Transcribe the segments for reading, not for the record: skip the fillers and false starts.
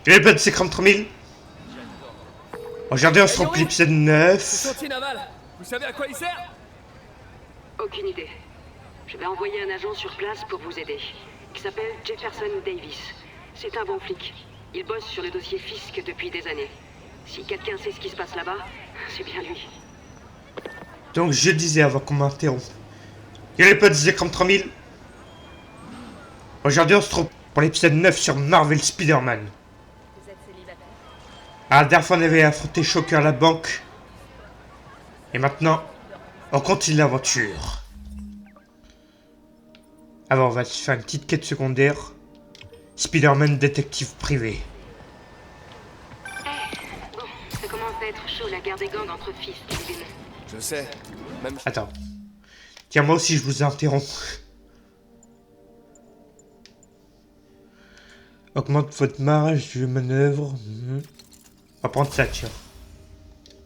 Et les potes, c'est 43 000. Regardez, on se remplit l'épisode 9. Ce chantier naval, vous savez à quoi il sert? Aucune idée. Je vais envoyer un agent sur place pour vous aider. Il s'appelle Jefferson Davis. C'est un bon flic. Il bosse sur le dossier Fisk depuis des années. Si quelqu'un sait ce qui se passe là-bas, c'est bien lui. Donc je disais avant qu'on m'interrompe. Et les potes, c'est 43 000. Aujourd'hui, on se retrouve pour l'épisode 9 sur Marvel Spider-Man. Vous êtes célibataire? À la dernière fois, on avait affronté Shocker à la banque. Et maintenant, on continue l'aventure. Avant, on va se faire une petite quête secondaire. Spider-Man détective privé. Bon, ça commence à être chaud la guerre des gangs entre Fisk et les démons. Je sais, même... Attends. Tiens, moi aussi, je vous interromps. Augmente votre marge de manœuvre. On va prendre ça, tiens.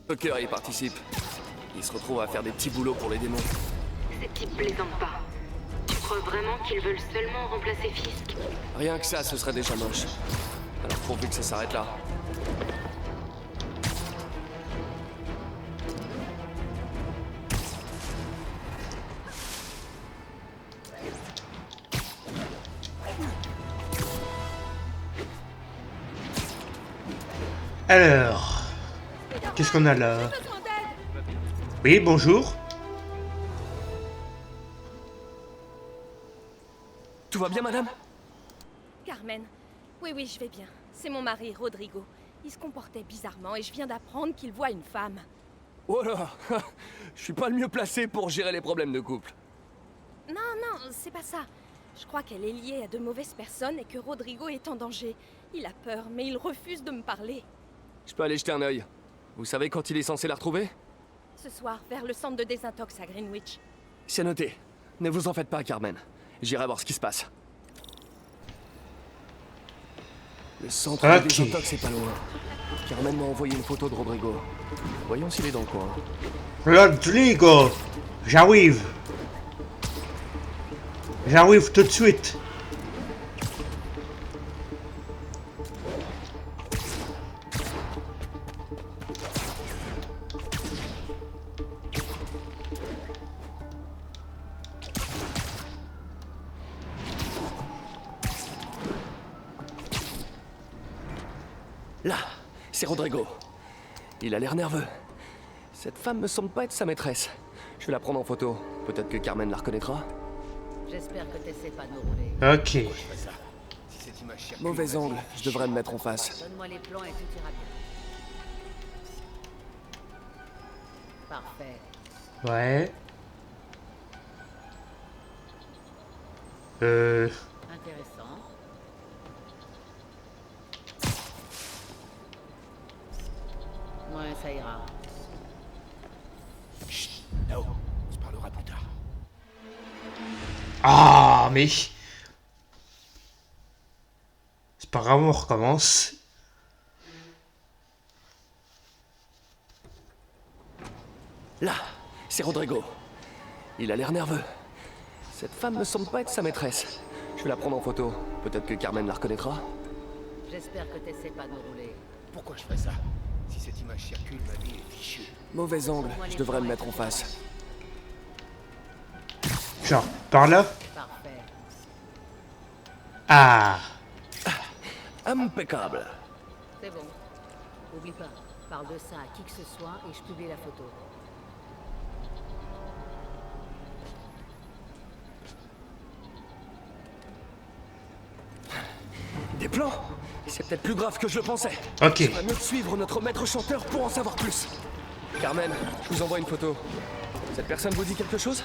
Tucker y participe. Il se retrouve à faire des petits boulots pour les démons. Ces types plaisantent pas. Tu crois vraiment qu'ils veulent seulement remplacer Fisk? Rien que ça, ce serait déjà moche. Alors pourvu que ça s'arrête là. Alors, qu'est-ce qu'on a là? Oui, bonjour. Tout va bien, madame? Carmen, oui, je vais bien. C'est mon mari, Rodrigo. Il se comportait bizarrement et je viens d'apprendre qu'il voit une femme. Oh là. Je suis pas le mieux placé pour gérer les problèmes de couple. Non, c'est pas ça. Je crois qu'elle est liée à de mauvaises personnes et que Rodrigo est en danger. Il a peur, mais il refuse de me parler. Je peux aller jeter un œil. Vous savez quand il est censé la retrouver? Ce soir, vers le centre de désintox à Greenwich. C'est noté. Ne vous en faites pas, Carmen. J'irai voir ce qui se passe. Le centre de désintox est pas loin. Carmen m'a envoyé une photo de Rodrigo. Voyons s'il est dans le coin. Rodrigo, j'arrive. J'arrive tout de suite. Là, c'est Rodrigo. Il a l'air nerveux. Cette femme me semble pas être sa maîtresse. Je vais la prendre en photo. Peut-être que Carmen la reconnaîtra. J'espère que t'essaies pas de nous rouler. Ok. Mauvais angle, je devrais me mettre en face. Donne-moi les plans et tout ira bien. Parfait. Ouais. Intéressant. Ouais, ça ira. Chut, là-haut, on se parlera plus tard. Ah, mais... C'est pas grave, on recommence. Là, c'est Rodrigo. Il a l'air nerveux. Cette femme me semble pas être sa maîtresse. Je vais la prendre en photo. Peut-être que Carmen la reconnaîtra. J'espère que t'essaies pas de nous rouler. Pourquoi je ferais ça? Si cette image circule, ma vie est fichue. Mauvais angle, je devrais me mettre en face. Genre, par là? Parfait. Ah. Impeccable. C'est bon. Oublie pas, parle de ça à qui que ce soit et je publie la photo. Des plans? C'est peut-être plus grave que je le pensais. Ok. Il va mieux de suivre notre maître chanteur pour en savoir plus. Carmen, je vous envoie une photo. Cette personne vous dit quelque chose?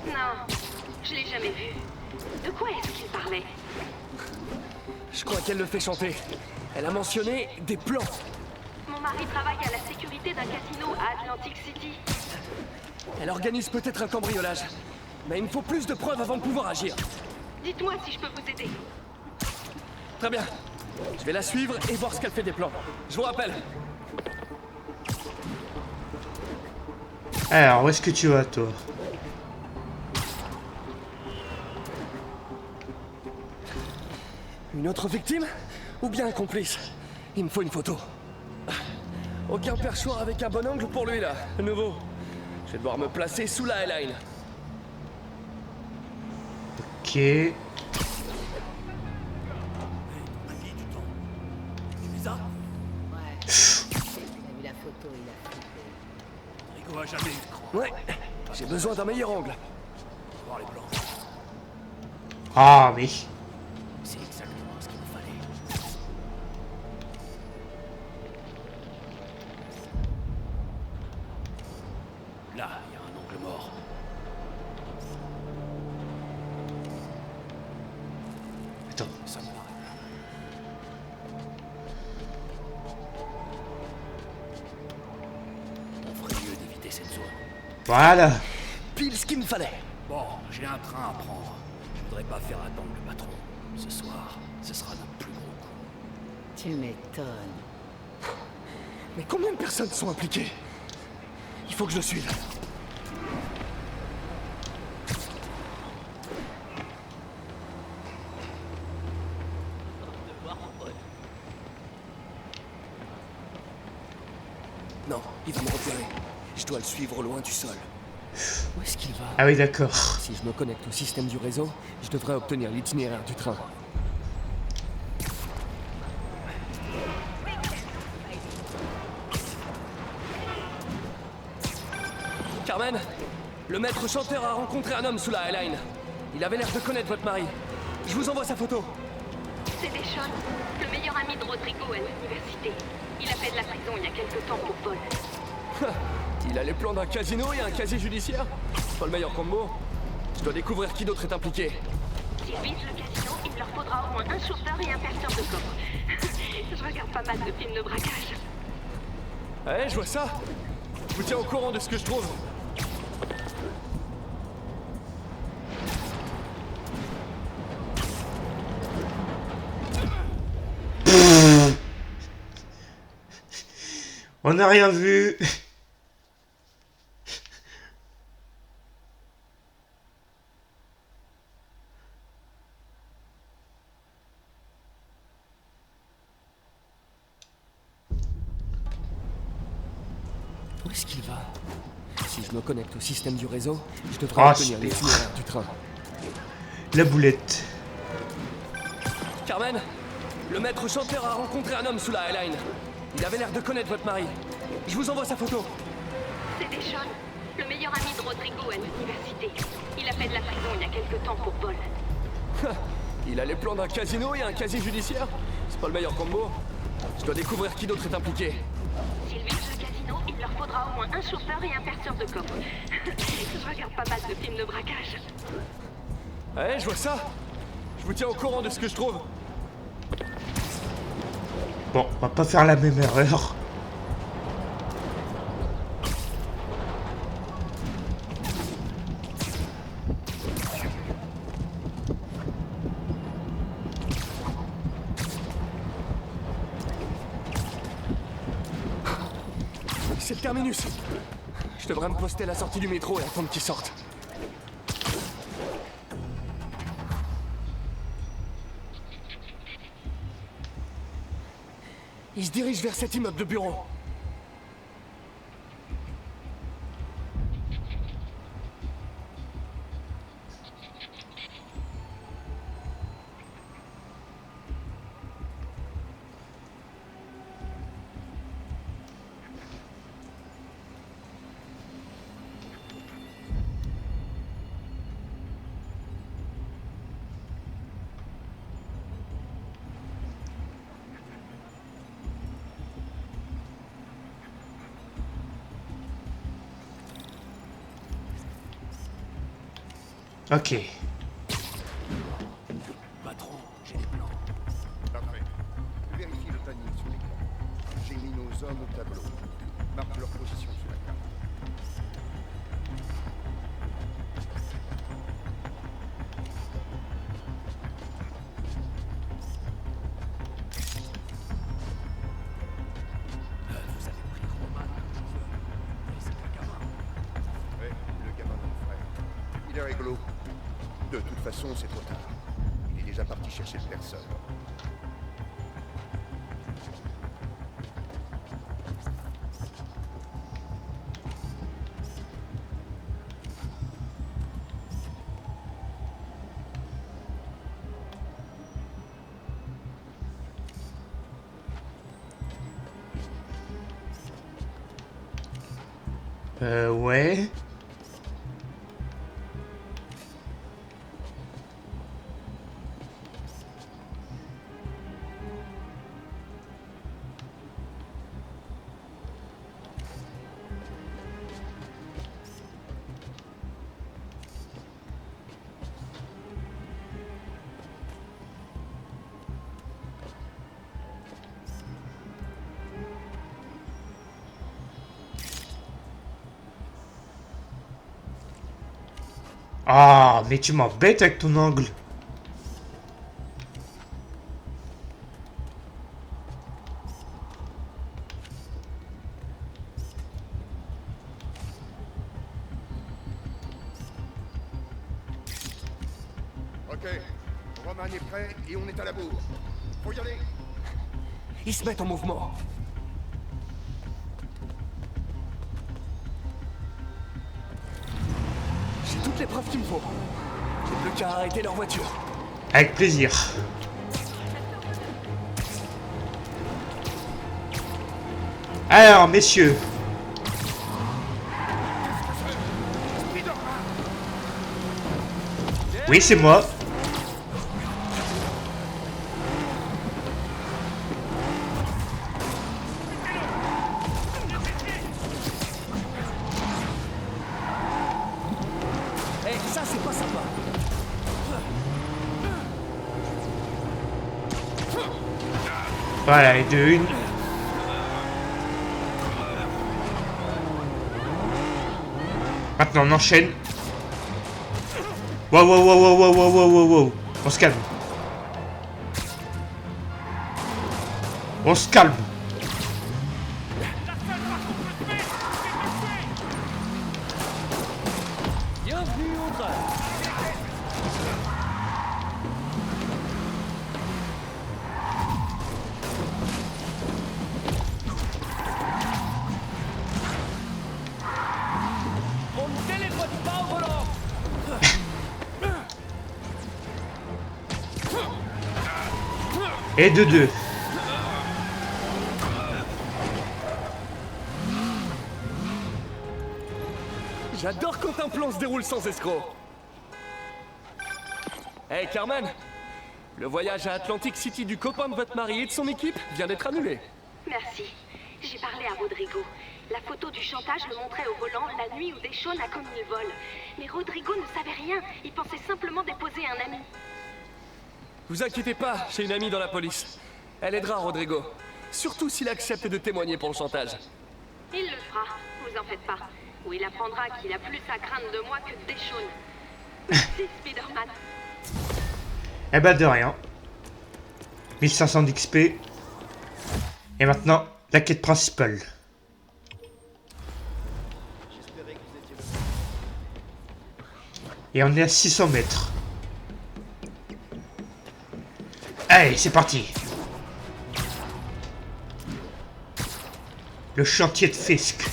Non, je l'ai jamais vu. De quoi est-ce qu'il parlait? Je crois qu'elle le fait chanter. Elle a mentionné des plans. Mon mari travaille à la sécurité d'un casino à Atlantic City. Elle organise peut-être un cambriolage. Mais il me faut plus de preuves avant de pouvoir agir. Dites-moi si je peux vous aider. Très bien. Je vais la suivre et voir ce qu'elle fait des plans. Je vous rappelle. Alors, où est-ce que tu vas, toi? Une autre victime? Ou bien un complice. Il me faut une photo. Aucun perchoir avec un bon angle pour lui là, le nouveau. Je vais devoir me placer sous la L-line. Ok. T'as vu la photo, il a flippé. Rigo a jamais eu de cran. Ouais, j'ai besoin d'un meilleur angle. Voir les plans. Ah oui. C'est exactement ce qu'il me fallait. Là, il y a un angle mort. Attends. Ça me paraît. On ferait mieux d'éviter cette zone. Voilà. Pile ce qu'il me fallait. Bon, j'ai un train à prendre. Je voudrais pas faire attendre le patron. Ce soir, ce sera notre plus gros coup. Tu m'étonnes. Mais combien de personnes sont impliquées? Il faut que je le suive. Non, il va me repérer. Je dois le suivre au loin du sol. Où est-ce qu'il va? Ah oui, d'accord. Si je me connecte au système du réseau, je devrais obtenir l'itinéraire du train. Carmen, le maître chanteur a rencontré un homme sous la L-line. Il avait l'air de connaître votre mari. Je vous envoie sa photo. C'était Sean, le meilleur ami de Rodrigo à l'université. Il a fait de la prison il y a quelque temps pour vol. Il a les plans d'un casino et un casier judiciaire. Pas le meilleur combo. Je dois découvrir qui d'autre est impliqué. S'ils visent le casino, il leur faudra au moins un chauffeur et un perceur de coffre. Je regarde pas mal de films de braquage. Ouais, je vois ça. Je vous tiens au courant de ce que je trouve. On n'a rien vu. Où est-ce qu'il va? Si je me connecte au système du réseau, je devrais Ah, obtenir super. l'itinéraire du train. La boulette. Carmen, le maître chanteur a rencontré un homme sous la L-line. Il avait l'air de connaître votre mari. Je vous envoie sa photo. C'était Sean, le meilleur ami de Rodrigo à l'université. Il a fait de la prison il y a quelque temps pour vol. Il a les plans d'un casino et un casier judiciaire. C'est pas le meilleur combo. Je dois découvrir qui d'autre est impliqué. S'ils visent le casino, il leur faudra au moins un chauffeur et un perceur de coffre. Je regarde pas mal de films de braquage. Ouais, je vois ça. Je vous tiens au courant de ce que je trouve. Bon, on va pas faire la même erreur. C'est le terminus. Je devrais me poster à la sortie du métro et attendre qu'il sorte. Il se dirige vers cet immeuble de bureau. Ok. Patron, j'ai des plans. Parfait. Vérifie le planning sur l'écran. J'ai mis nos hommes au tableau. Marque leur position sur la carte. Vous avez pris Roman comme joueur. Mais c'est qu'un gamin. Ouais, le gamin de mon frère. Il est rigolo. De toute façon, c'est trop tard. Il est déjà parti chercher le personne. Ouais. Ah, mais tu m'embêtes avec ton angle. Ok, Roman est prêt et on est à la bourre. Faut y aller. Ils se mettent en mouvement. J'ai toutes les preuves qu'il me faut. J'ai plus qu'à arrêter leur voiture. Avec plaisir. Alors, messieurs. Oui, c'est moi. Eh, ça c'est pas sympa. Voilà, et de une. Maintenant, on enchaîne. Wow, wow, wow, wow, wow, wow, wow, wow, wow. On se calme. On se calme. Bienvenue au train. On ne téléphone pas au volant. Et de deux. J'adore quand un plan se déroule sans escroc. Hey Carmen, le voyage à Atlantic City du copain de votre mari et de son équipe vient d'être annulé. Merci. J'ai parlé à Rodrigo. La photo du chantage le montrait au volant la nuit où Deshawn a commis le vol. Mais Rodrigo ne savait rien. Il pensait simplement déposer un ami. Vous inquiétez pas, j'ai une amie dans la police. Elle aidera Rodrigo. Surtout s'il accepte de témoigner pour le chantage. Il le fera, vous en faites pas. Ou il apprendra qu'il a plus à craindre de moi que de Deshawn. Merci, Spider-Man. Eh ben de rien. 1500 d'XP. Et maintenant, la quête principale. Et on est à 600 mètres. Allez, c'est parti. Le chantier de Fisk.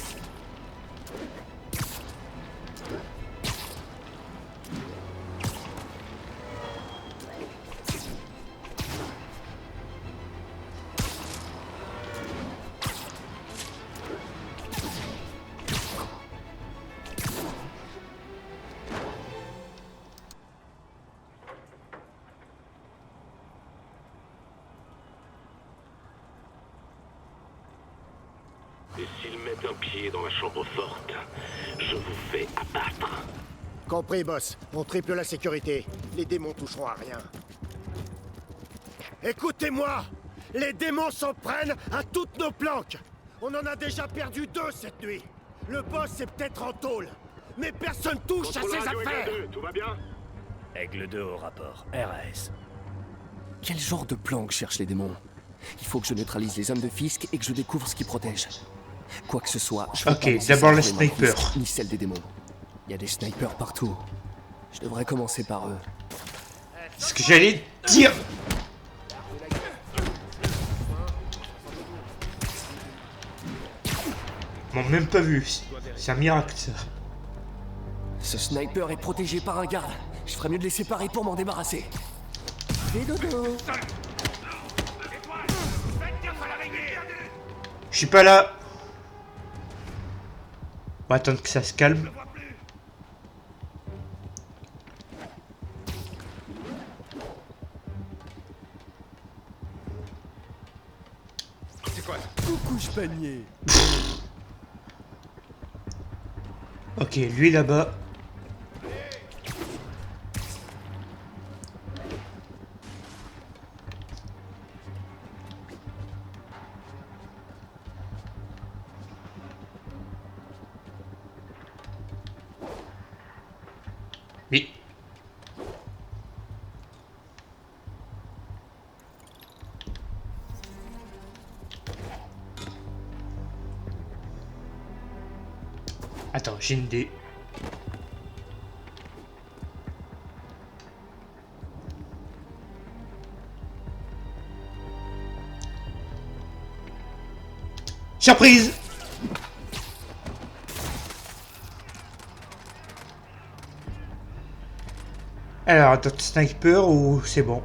Et s'ils mettent un pied dans la chambre forte, je vous fais abattre. Compris, boss. On triple la sécurité. Les démons toucheront à rien. Écoutez-moi! Les démons s'en prennent à toutes nos planques! On en a déjà perdu 2 cette nuit. Le boss est peut-être en tôle, mais personne touche à ses affaires! Tout va bien? Aigle 2 au rapport. RAS. Quel genre de plan que cherchent les démons? Il faut que je neutralise les hommes de Fisk et que je découvre ce qui protège. Quoi que ce soit, je Ok, veux pas lancer d'abord ça le pour les mains de sniper. Fisk, ni celle des démons. Il y a des snipers partout. Je devrais commencer par eux. Ce que j'allais dire. Ils m'ont même pas vu. C'est un miracle ça. Ce sniper est protégé par un garde. Je ferais mieux de les séparer pour m'en débarrasser. Et dodo. Je suis pas là. va attendre que ça se calme. C'est quoi? Coucou, panier. Ok, lui là-bas. Oui. Attends, j'ai une idée. Surprise! Alors, d'autres sniper ou c'est bon?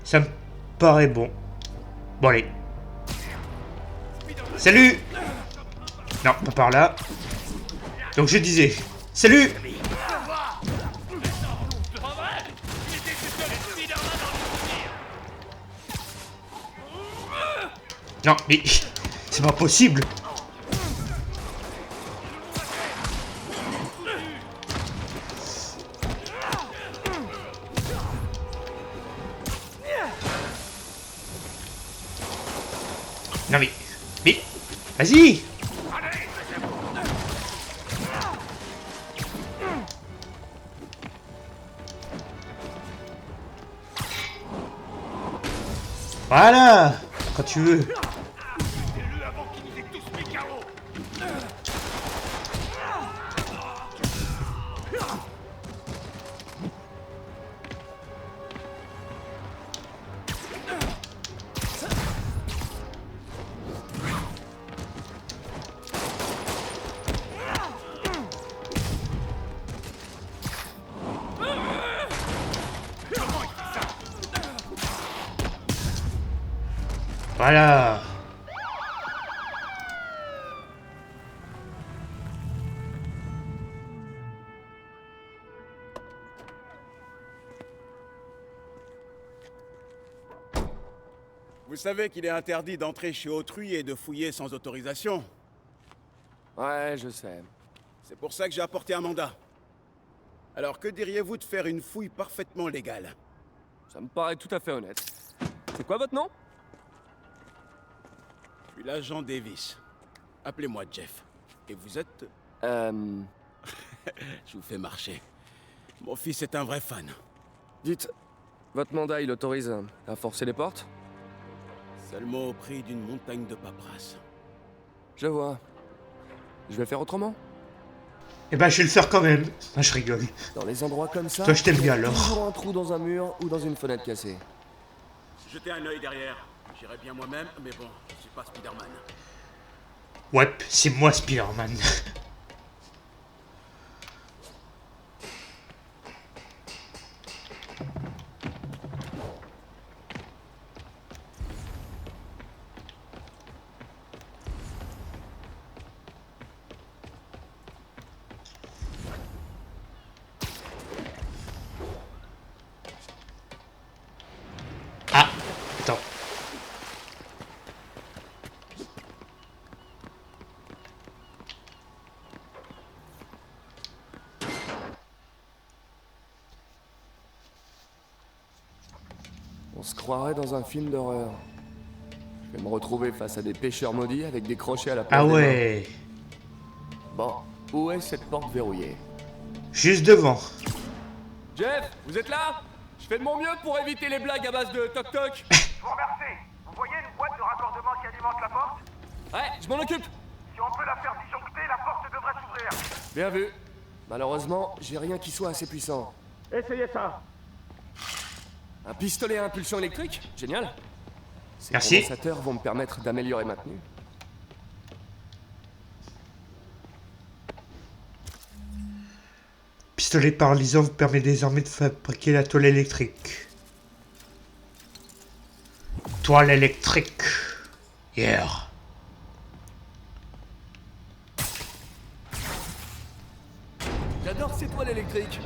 Ça me paraît bon. Bon, allez. Salut! Non, pas par là. Donc je disais, salut! Non, mais c'est pas possible! Non mais, vas-y! Voilà! Quand tu veux. Voilà. Vous savez qu'il est interdit d'entrer chez autrui et de fouiller sans autorisation. Ouais, je sais. C'est pour ça que j'ai apporté un mandat. Alors que diriez-vous de faire une fouille parfaitement légale? Ça me paraît tout à fait honnête. C'est quoi votre nom? Je suis l'agent Davis. Appelez-moi Jeff. Et vous êtes... Je vous fais marcher. Mon fils est un vrai fan. Dites, votre mandat, il autorise à forcer les portes? Seulement au prix d'une montagne de paperasse. Je vois. Je vais faire autrement. Eh ben, je vais le faire quand même. Ah, je rigole. Dans les endroits comme ça, Toi, je t'aime bien il y a alors. toujours un trou dans un mur ou dans une fenêtre cassée. Jetez un œil derrière. J'irai bien moi-même, mais bon, je suis pas Spider-Man. Ouais, c'est moi Spider-Man. Ah, attends. On se croirait dans un film d'horreur. Je vais me retrouver face à des pêcheurs maudits avec des crochets à la place Ah des mains. ouais. Bon, où est cette porte verrouillée? Juste devant. Jeff, vous êtes là? Je fais de mon mieux pour éviter les blagues à base de toc-toc. Je vous remercie. Vous voyez une boîte de raccordement qui alimente la porte? Ouais, je m'en occupe. Si on peut la faire disjoncter, la porte devrait s'ouvrir. Bien vu. Malheureusement, j'ai rien qui soit assez puissant. Essayez ça. Un pistolet à impulsion électrique? Génial. Ces Merci. condensateurs vont me permettre d'améliorer ma tenue. Pistolet paralysant vous permet désormais de fabriquer la toile électrique. Toile électrique. Yeah. J'adore ces toiles électriques.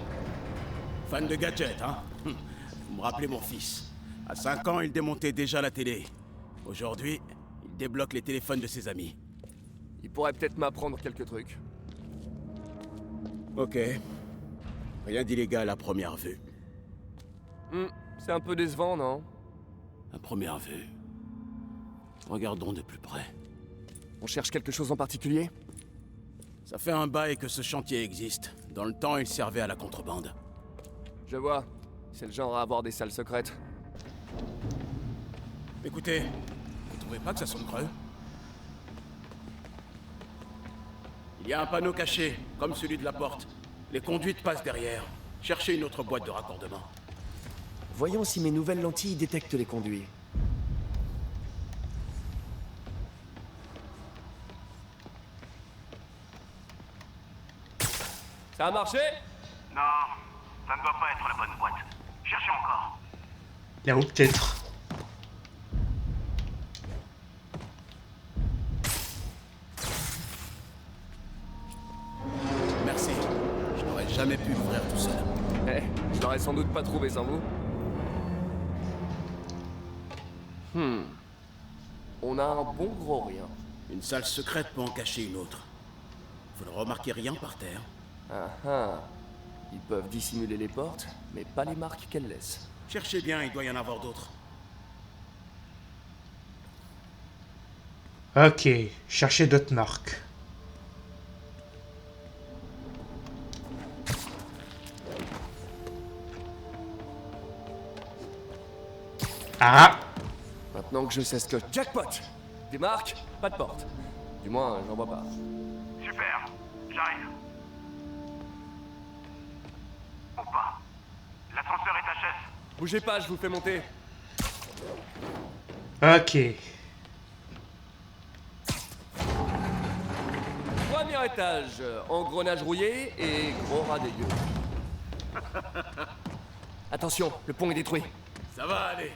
Fan de gadgets, hein? Vous me rappelez mon fils. À 5 ans, il démontait déjà la télé. Aujourd'hui, il débloque les téléphones de ses amis. Il pourrait peut-être m'apprendre quelques trucs. Ok. Rien d'illégal à première vue. C'est un peu décevant, non? À première vue. Regardons de plus près. On cherche quelque chose en particulier? Ça fait un bail que ce chantier existe. Dans le temps, il servait à la contrebande. Je vois. C'est le genre à avoir des salles secrètes. Écoutez, vous trouvez pas que ça sonne creux? Il y a un panneau caché, comme celui de la porte. Les conduites passent derrière. Cherchez une autre boîte de raccordement. Voyons si mes nouvelles lentilles détectent les conduits. Ça a marché? Non, ça ne doit pas être la bonne boîte. Cherchez encore. Là-haut peut-être. Merci. Je n'aurais jamais pu l'ouvrir tout seul. Je l'aurais sans doute pas trouvé sans vous. On a un bon gros rien. Une salle secrète peut en cacher une autre. Vous ne remarquez rien par terre? Ils peuvent dissimuler les portes, mais pas les marques qu'elles laissent. Cherchez bien, il doit y en avoir d'autres. Ok, cherchez d'autres marques. Ah! Maintenant que je sais ce que... Jackpot! Des marques, pas de porte. Du moins, j'en vois pas. Super, j'arrive. Ou pas. L'ascenseur est HS. Bougez pas, je vous fais monter. Ok. Premier étage, engrenage rouillé et gros rat dégueu. Attention, le pont est détruit. Ça va aller.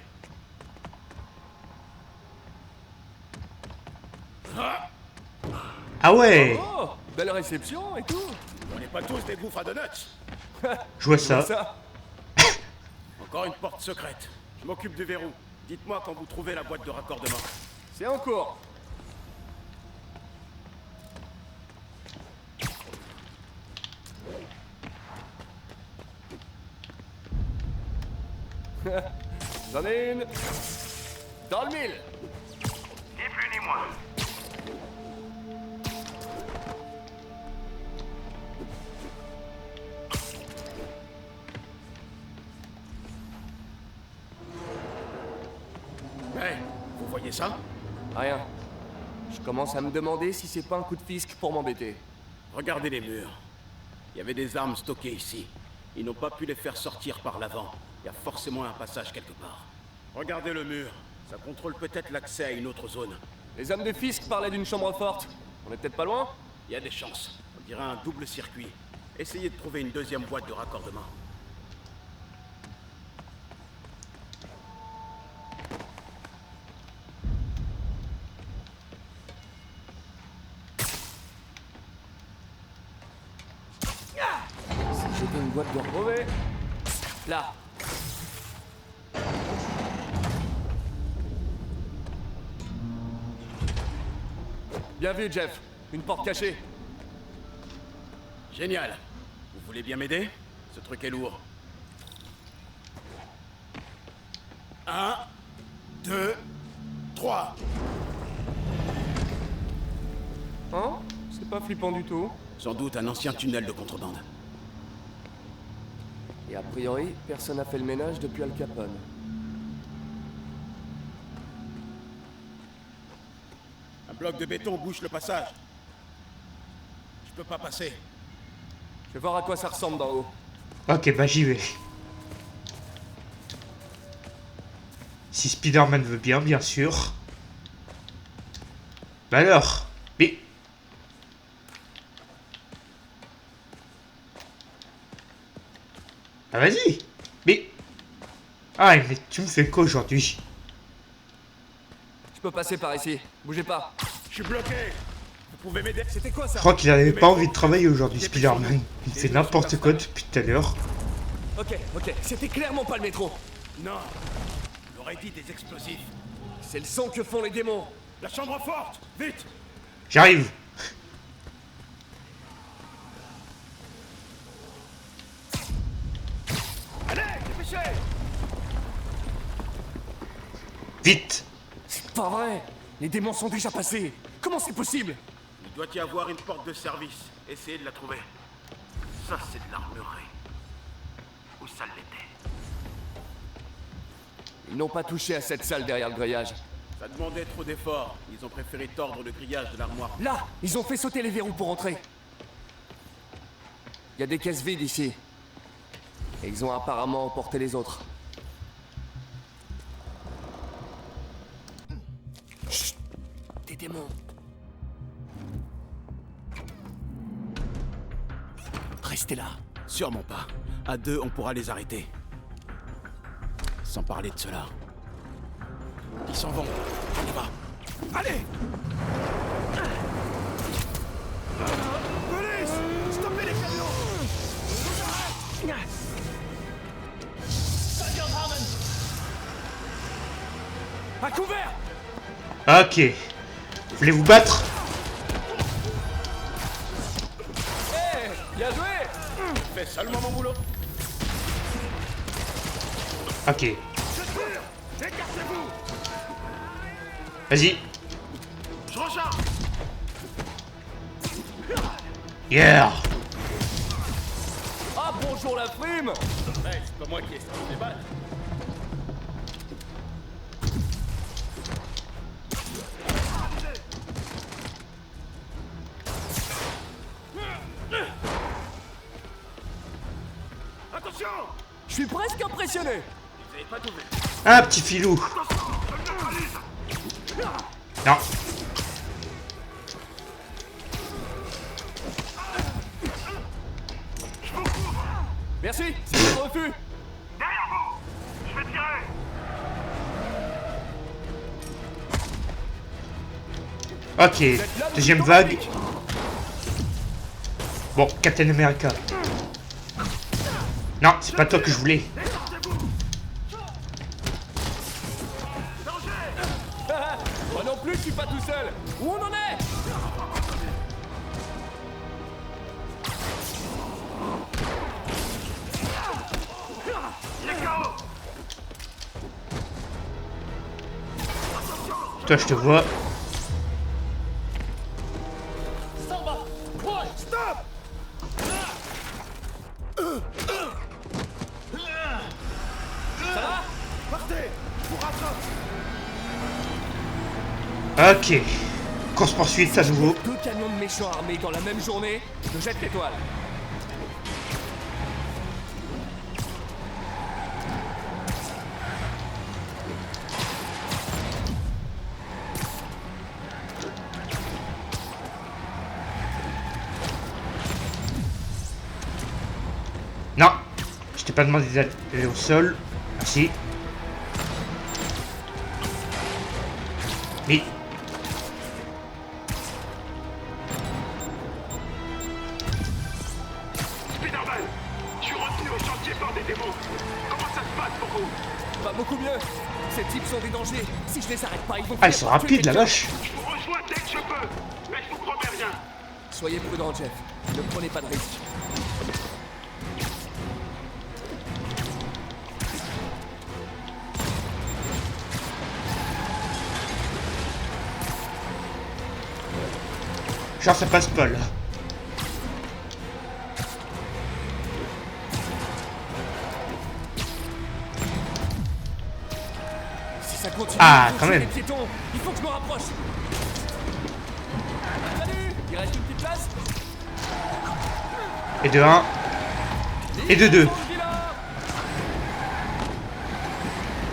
Ah ouais! Oh, belle réception et tout. On n'est pas tous des gouffres à donuts. Je vois ça. Encore une porte secrète. Je m'occupe du verrou. Dites-moi quand vous trouvez la boîte de raccordement. C'est en cours. J'en ai une. Dans le mille. Ni plus ni moins. Hey, vous voyez ça? Rien. Je commence à me demander si c'est pas un coup de fisc pour m'embêter. Regardez les murs. Il y avait des armes stockées ici. Ils n'ont pas pu les faire sortir par l'avant. Il y a forcément un passage quelque part. Regardez le mur. Ça contrôle peut-être l'accès à une autre zone. Les hommes de fisc parlaient d'une chambre forte. On est peut-être pas loin? Il y a des chances. On dirait un double circuit. Essayez de trouver une deuxième boîte de raccordement. Si j'étais une boîte de retrouver. Là. Bien vu, Jeff. Une porte cachée. Génial. Vous voulez bien m'aider? Ce truc est lourd. 1, 2, 3. Hein? C'est pas flippant du tout. Sans doute un ancien tunnel de contrebande. Et a priori, personne n'a fait le ménage depuis Al Capone. Un bloc de béton bouche le passage. Je peux pas passer. Je vais voir à quoi ça ressemble d'en haut. Ok, bah j'y vais. Si Spider-Man veut bien, bien sûr. Bah alors, mais... Ah vas-y. Mais... Ah, mais tu me fais quoi aujourd'hui? Je peux passer par ici. Bougez pas. Je suis bloqué. Vous pouvez m'aider? C'était quoi ça? Je crois qu'il avait pas envie de travailler aujourd'hui, Spider-Man. Il fait n'importe quoi depuis tout à l'heure. Ok, c'était clairement pas le métro. Non. On aurait dit des explosifs. C'est le son que font les démons. La chambre forte. Vite. J'arrive. Allez, dépêchez. Vite. C'est pas vrai. Les démons sont déjà passés. Comment c'est possible? Il doit y avoir une porte de service. Essayez de la trouver. Ça, c'est de l'armurerie. Où ça l'était? Ils n'ont pas touché à cette salle derrière le grillage. Ça demandait trop d'efforts. Ils ont préféré tordre le grillage de l'armoire. Là, ils ont fait sauter les verrous pour entrer. Il y a des caisses vides ici. Et ils ont apparemment emporté les autres. Chut! Des démons. Restez là. Sûrement pas. À deux, on pourra les arrêter. Sans parler de cela. Ils s'en vont. On y va. Allez! Police! Stoppez les camions! À couvert! Ok. Voulez-vous battre? Hey, bien joué! Fais seulement mon boulot. Ok. Écartez-vous! Vas-y. Je recharge! Yeah. Ah bonjour la prime! Hey, c'est pas moi qui ai sorti les balles. Attention! Je suis presque impressionné! Vous avez pas tout vu. Un petit filou. Non. Merci, c'est un refus! Derrière vous! Je vais tirer! Ok. Deuxième vague. Bon, Captain America. Non, c'est pas toi que je voulais. Moi non plus, je suis pas tout seul! Où on en est? Toi, je te vois. Stop! Ça va? Partez! Vous rattrape! Ok. Course poursuite à nouveau. Deux camions de méchants armés dans la même journée, je jette l'étoile. Non. Je t'ai pas demandé d'aller au sol. Merci. Mais... Spider-Man! Je suis retenu au chantier par des démons! Comment ça se passe pour vous? Pas beaucoup mieux. Ces types sont des dangers. Si je les arrête pas, ils vont... Ah, ils finir sont par tuer rapides, la quelqu'un. vache. Je vous rejoins dès que je peux! Mais je vous promets rien! Soyez prudent, Jeff. Ne prenez pas de risques. Genre, ça passe pas là. Si ça continue, Ah, ils vont quand tuer même. les piétons. Il faut que je me rapproche. Salut! Il reste une petite place? Et de 1. Et de 2.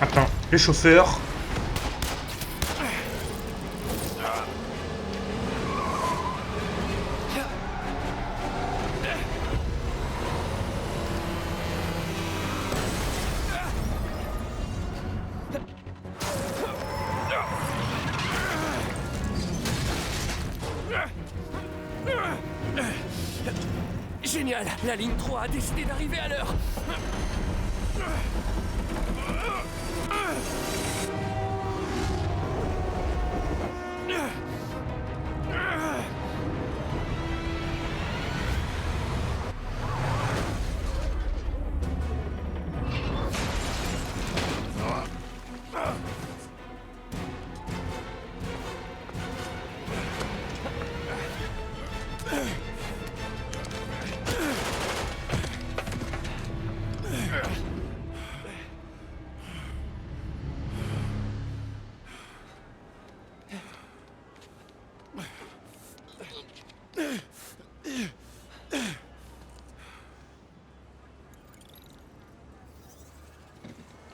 Attends, le chauffeur. Génial, la ligne 3 a décidé d'arriver à l'heure.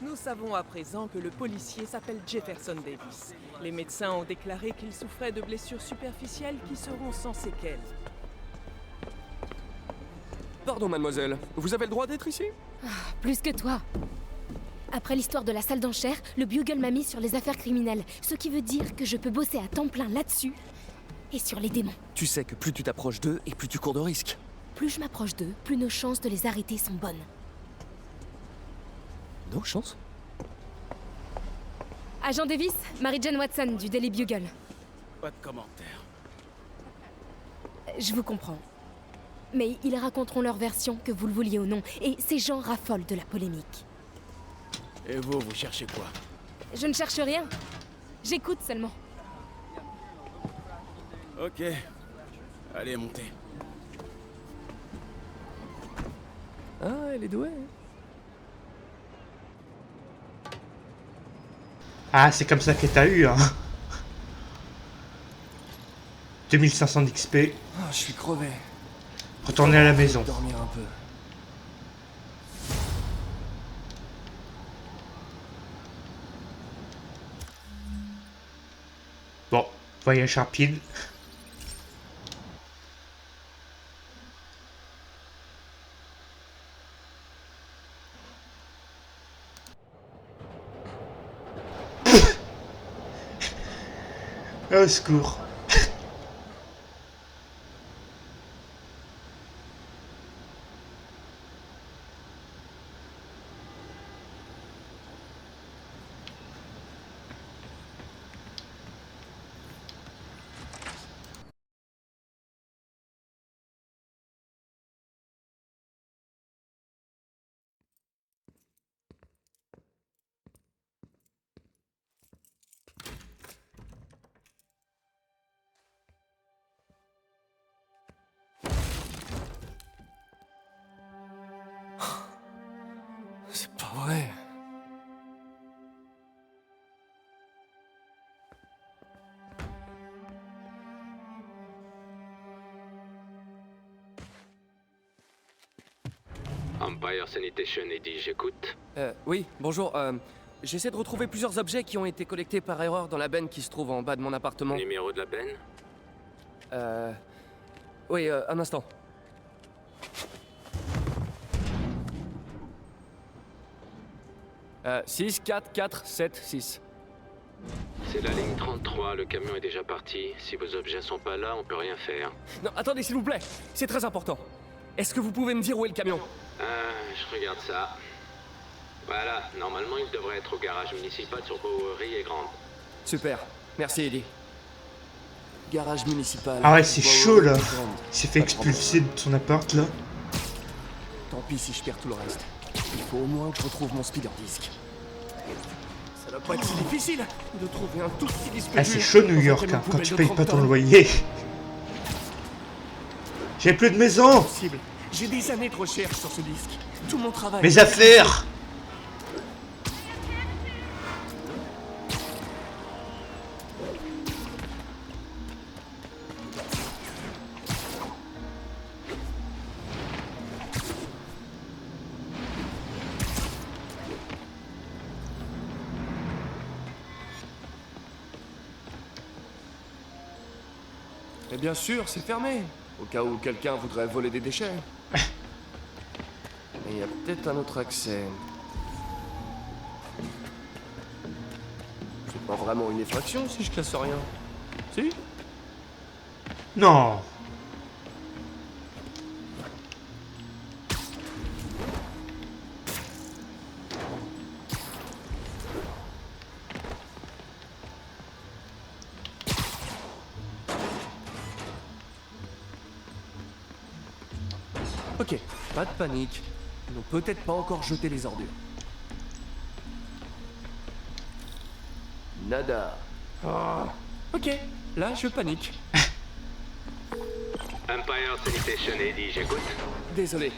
Nous savons à présent que le policier s'appelle Jefferson Davis. Les médecins ont déclaré qu'il souffrait de blessures superficielles qui seront sans séquelles. Pardon, mademoiselle. Vous avez le droit d'être ici? Plus que toi. Après l'histoire de la salle d'enchères, le Bugle m'a mis sur les affaires criminelles, ce qui veut dire que je peux bosser à temps plein là-dessus et sur les démons. Tu sais que plus tu t'approches d'eux et plus tu cours de risques. Plus je m'approche d'eux, plus nos chances de les arrêter sont bonnes. Nos chances? Agent Davis, Mary-Jane Watson du Daily Bugle. Pas de commentaire. Je vous comprends. Mais ils raconteront leur version, que vous le vouliez ou non, et ces gens raffolent de la polémique. Et vous cherchez quoi? Je ne cherche rien. J'écoute seulement. Ok. Allez, montez. Ah, elle est douée. Ah, c'est comme ça que t'as eu, hein. 2500 d'XP. Ah, je suis crevé. Retournez à la maison. Dormir un peu. Bon, voyage rapide. Au secours. C'est pas vrai. Empire Sanitation, Eddie, j'écoute. Oui, bonjour. J'essaie de retrouver plusieurs objets qui ont été collectés par erreur dans la benne qui se trouve en bas de mon appartement. Numéro de la benne? Oui, un instant. « 6, 4, 4, 7, 6. C'est la ligne 33, le camion est déjà parti. Si vos objets sont pas là, on peut rien faire. Non, attendez, s'il vous plaît. C'est très important. Est-ce que vous pouvez me dire où est le camion? Je regarde ça. Voilà, normalement il devrait être au garage municipal sur Bowery et Grande. Super, merci Eddie. Garage municipal. Ah ouais, c'est chaud là. Grande. Il s'est fait expulser de son appart là. Tant pis si je perds tout le reste. Il faut au moins que je retrouve mon speeder disc. Ça doit pas être si difficile de trouver un tout petit disque. Ah, c'est chaud New York hein, quand tu payes pas ton loyer. J'ai plus de maison. Possible. J'ai des années de recherche sur ce disque. Tout mon travail. Mes affaires. Et bien sûr, c'est fermé. Au cas où quelqu'un voudrait voler des déchets. Mais il y a peut-être un autre accès. C'est pas vraiment une effraction si je casse rien. Si? Non. Ok, pas de panique. Ils n'ont peut-être pas encore jeté les ordures. Nada. Ah. Ok, là je panique. Empire Sanitation, Eddie, j'écoute. Désolé.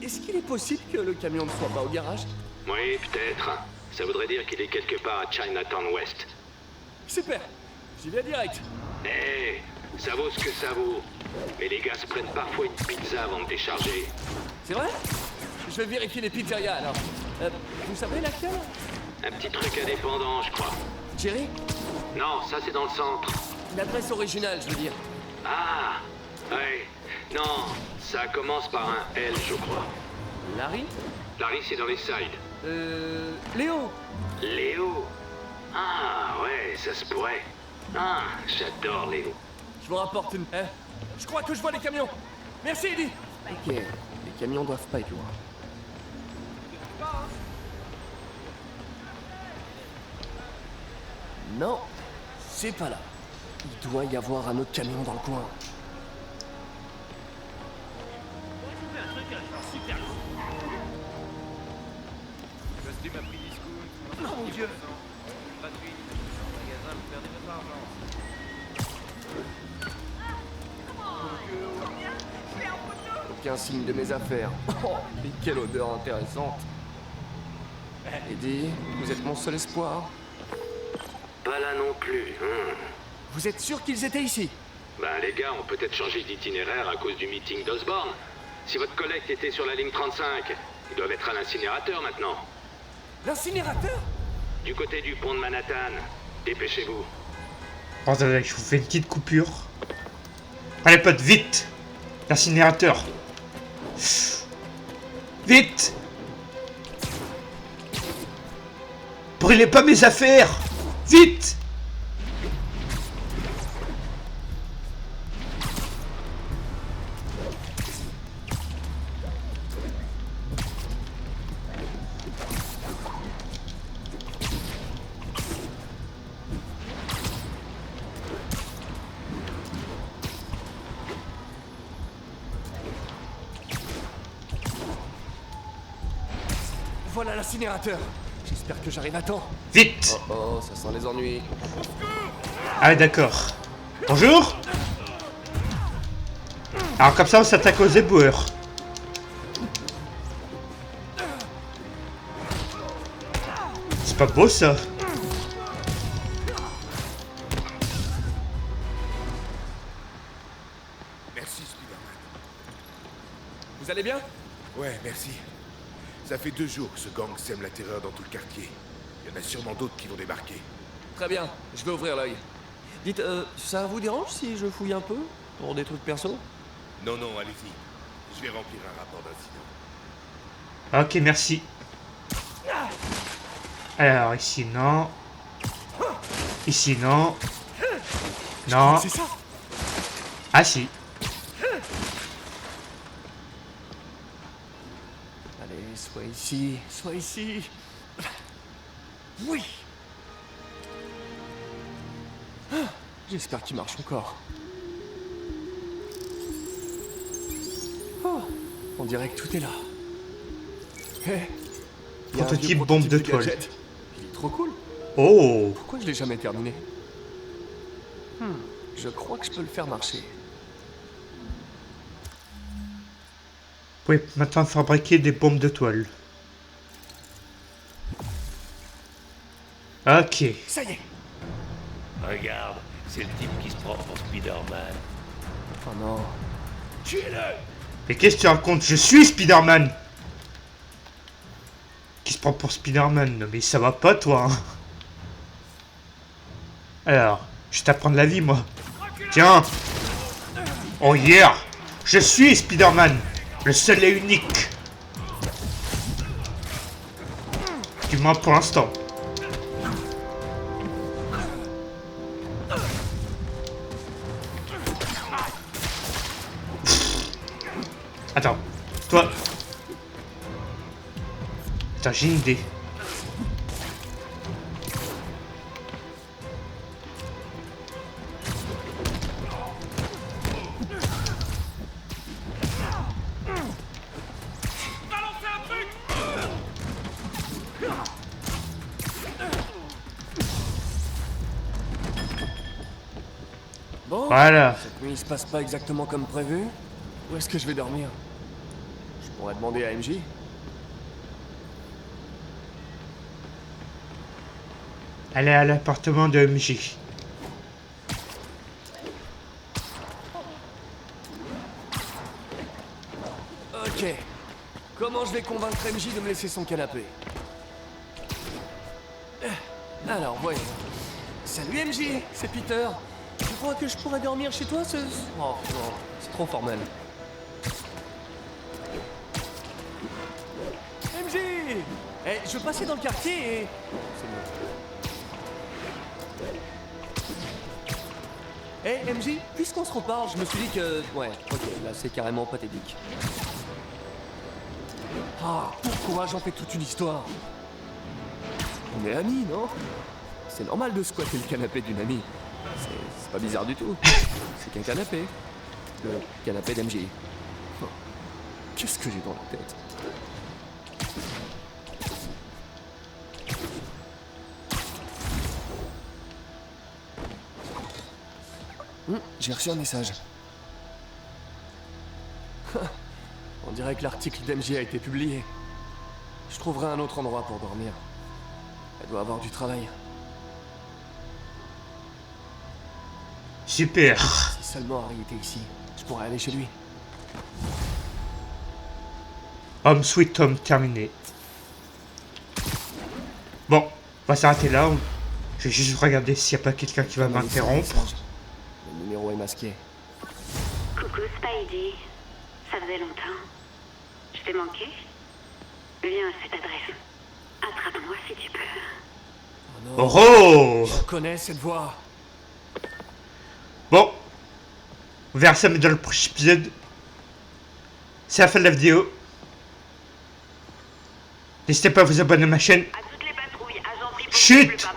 Est-ce qu'il est possible que le camion ne soit pas au garage? Oui, peut-être. Ça voudrait dire qu'il est quelque part à Chinatown West. Super. J'y vais direct. Eh, ça vaut ce que ça vaut. Mais les gars se prennent parfois une pizza avant de décharger. C'est vrai? Je vais vérifier les pizzerias alors. Vous savez laquelle? Un petit truc indépendant, je crois. Jerry? Non, ça c'est dans le centre. L'adresse originale, je veux dire. Ah, ouais. Non, ça commence par un L, je crois. Larry? Larry, c'est dans les sides. Léo? Léo? Ah, ouais, ça se pourrait. Ah, j'adore Léo. Je vous rapporte une... je crois que je vois les camions. Merci, Eddie. Ok, les camions doivent pas être loin. Non, c'est pas là. Il doit y avoir un autre camion dans le coin. Costume à prix discount. Oh mon dieu. Gratuit. Magasin pour perdre votre argent. Aucun signe de mes affaires. Oh, et quelle odeur intéressante. Eddie, vous êtes mon seul espoir. Pas là non plus. Vous êtes sûr qu'ils étaient ici? Ben, les gars ont peut-être changé d'itinéraire à cause du meeting d'Osborne. Si votre collègue était sur la ligne 35, ils doivent être à l'incinérateur maintenant. L'incinérateur? Du côté du pont de Manhattan. Dépêchez-vous. Attendez, je vous fais une petite coupure. Allez, potes, vite! L'incinérateur. Vite! Brûlez pas mes affaires! Vite! Voilà l'incinérateur. J'espère que j'arrive à temps. Vite! Oh, ça sent les ennuis. Ah, d'accord. Bonjour! Alors, comme ça, on s'attaque aux éboueurs. C'est pas beau, ça? Merci, Spider-Man. Vous allez bien? Ouais, merci. Ça fait 2 jours que ce gang sème la terreur dans tout le quartier. Il y en a sûrement d'autres qui vont débarquer. Très bien, je vais ouvrir l'œil. Dites, ça vous dérange si je fouille un peu? Pour des trucs perso? Non, non, allez-y. Je vais remplir un rapport d'incident. Ok, merci. Alors, ici, non. Ici, non. Non. C'est ça? Ah, si. Allez, soit ici, soit ici. Oui. J'espère qu'il marche encore. Oh, on dirait que tout est là. Hé, Prototype bombe de toile. Il est trop cool. Oh. Pourquoi je l'ai jamais terminé? Je crois que je peux le faire marcher. Vous pouvez maintenant fabriquer des bombes de toile. Ok. Ça y est. Regarde, c'est le type qui se prend pour Spider-Man. Oh non. Tuez-le! Mais qu'est-ce que tu racontes? Je suis Spider-Man! Qui se prend pour Spider-Man? Non mais ça va pas, toi, hein. Alors, je vais t'apprendre la vie, moi. Tiens! Oh yeah! Je suis Spider-Man! Le seul et unique! Du moins pour l'instant. Attends, toi. Attends, j'ai une idée. Voilà. Cette nuit, il se passe pas exactement comme prévu. Où est-ce que je vais dormir? Je pourrais demander à MJ. Elle est à l'appartement de MJ. Ok. Comment je vais convaincre MJ de me laisser son canapé? Alors, voyons. Salut MJ, c'est Peter. Tu crois que je pourrais dormir chez toi ce... Oh non, c'est trop formel. MJ! Eh, je passais dans le quartier et... C'est bon. Eh, MJ, puisqu'on se reparle, je me suis dit que... Ouais, ok, là c'est carrément pathétique. Ah, pourquoi j'en fais toute une histoire? On est amis, non? C'est normal de squatter le canapé d'une amie. C'est pas bizarre du tout. C'est qu'un canapé. Le canapé d'MJ. Oh, qu'est-ce que j'ai dans la tête? J'ai reçu un message. On dirait que l'article d'MJ a été publié. Je trouverai un autre endroit pour dormir. Elle doit avoir du travail. Super. Si seulement Harry était ici, je pourrais aller chez lui. Home sweet home terminé. Bon, on va s'arrêter là. Je vais juste regarder s'il n'y a pas quelqu'un qui va m'interrompre. Le numéro est masqué. Coucou Spidey. Ça faisait longtemps. Je t'ai manqué? Viens à cette adresse. Attrape-moi si tu peux. Oh, oh! Je connais cette voix. Bon. On verra ça mais dans le prochain épisode. C'est la fin de la vidéo. N'hésitez pas à vous abonner à ma chaîne. Chut!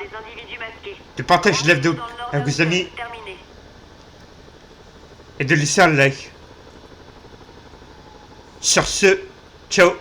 De partager la vidéo avec vos amis. Et de laisser un like. Sur ce, ciao!